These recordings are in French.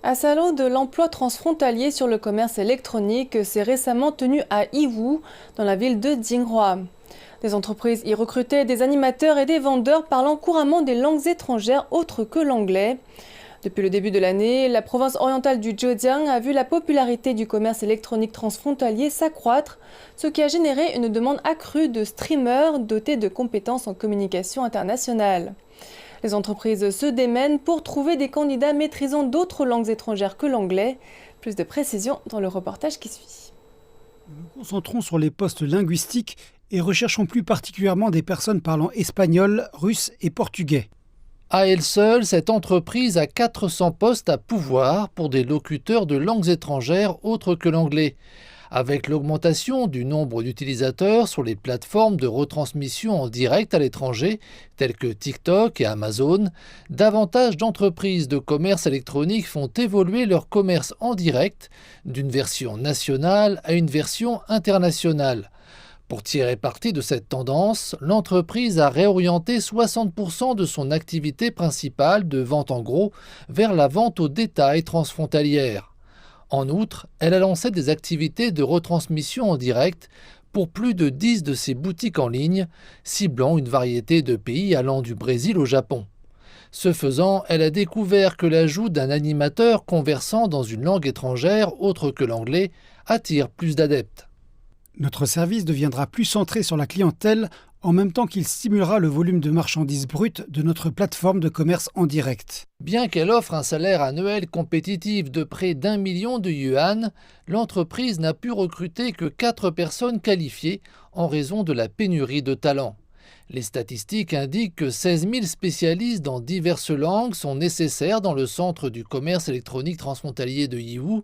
Un salon de l'emploi transfrontalier sur le commerce électronique s'est récemment tenu à Yiwu, dans la ville de Jinghua. Des entreprises y recrutaient des animateurs et des vendeurs parlant couramment des langues étrangères autres que l'anglais. Depuis le début de l'année, la province orientale du Zhejiang a vu la popularité du commerce électronique transfrontalier s'accroître, ce qui a généré une demande accrue de streamers dotés de compétences en communication internationale. Les entreprises se démènent pour trouver des candidats maîtrisant d'autres langues étrangères que l'anglais. Plus de précisions dans le reportage qui suit. Nous nous concentrons sur les postes linguistiques et recherchons plus particulièrement des personnes parlant espagnol, russe et portugais. À elle seule, cette entreprise a 400 postes à pourvoir pour des locuteurs de langues étrangères autres que l'anglais. Avec l'augmentation du nombre d'utilisateurs sur les plateformes de retransmission en direct à l'étranger, telles que TikTok et Amazon, davantage d'entreprises de commerce électronique font évoluer leur commerce en direct d'une version nationale à une version internationale. Pour tirer parti de cette tendance, l'entreprise a réorienté 60% de son activité principale de vente en gros vers la vente au détail transfrontalière. En outre, elle a lancé des activités de retransmission en direct pour plus de 10 de ses boutiques en ligne, ciblant une variété de pays allant du Brésil au Japon. Ce faisant, elle a découvert que l'ajout d'un animateur conversant dans une langue étrangère autre que l'anglais attire plus d'adeptes. Notre service deviendra plus centré sur la clientèle en même temps qu'il stimulera le volume de marchandises brutes de notre plateforme de commerce en direct. Bien qu'elle offre un salaire annuel compétitif de près d'1 million de yuan, l'entreprise n'a pu recruter que 4 personnes qualifiées en raison de la pénurie de talents. Les statistiques indiquent que 16 000 spécialistes dans diverses langues sont nécessaires dans le centre du commerce électronique transfrontalier de Yiwu.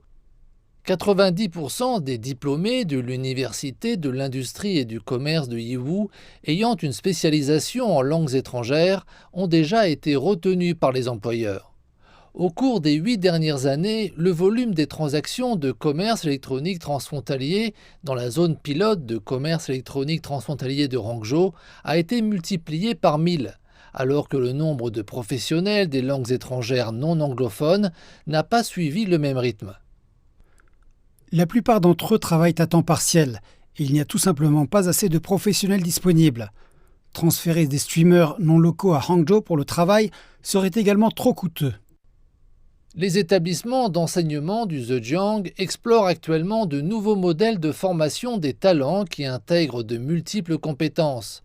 90% des diplômés de l'Université de l'industrie et du commerce de Yiwu ayant une spécialisation en langues étrangères ont déjà été retenus par les employeurs. Au cours des 8 dernières années, le volume des transactions de commerce électronique transfrontalier dans la zone pilote de commerce électronique transfrontalier de Hangzhou a été multiplié par 1000, alors que le nombre de professionnels des langues étrangères non anglophones n'a pas suivi le même rythme. La plupart d'entre eux travaillent à temps partiel et il n'y a tout simplement pas assez de professionnels disponibles. Transférer des streamers non locaux à Hangzhou pour le travail serait également trop coûteux. Les établissements d'enseignement du Zhejiang explorent actuellement de nouveaux modèles de formation des talents qui intègrent de multiples compétences.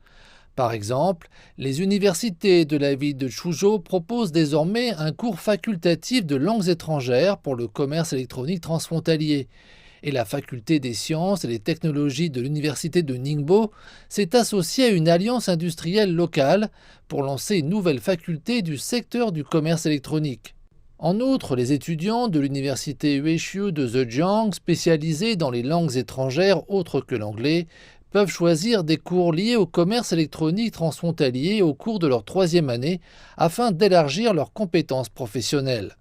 Par exemple, les universités de la ville de Chuzhou proposent désormais un cours facultatif de langues étrangères pour le commerce électronique transfrontalier. Et la faculté des sciences et des technologies de l'université de Ningbo s'est associée à une alliance industrielle locale pour lancer une nouvelle faculté du secteur du commerce électronique. En outre, les étudiants de l'université Ueshu de Zhejiang, spécialisés dans les langues étrangères autres que l'anglais, peuvent choisir des cours liés au commerce électronique transfrontalier au cours de leur 3e année afin d'élargir leurs compétences professionnelles.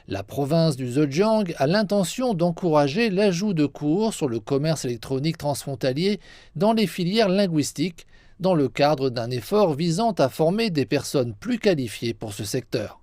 La province du Zhejiang a l'intention d'encourager l'ajout de cours sur le commerce électronique transfrontalier dans les filières linguistiques, dans le cadre d'un effort visant à former des personnes plus qualifiées pour ce secteur.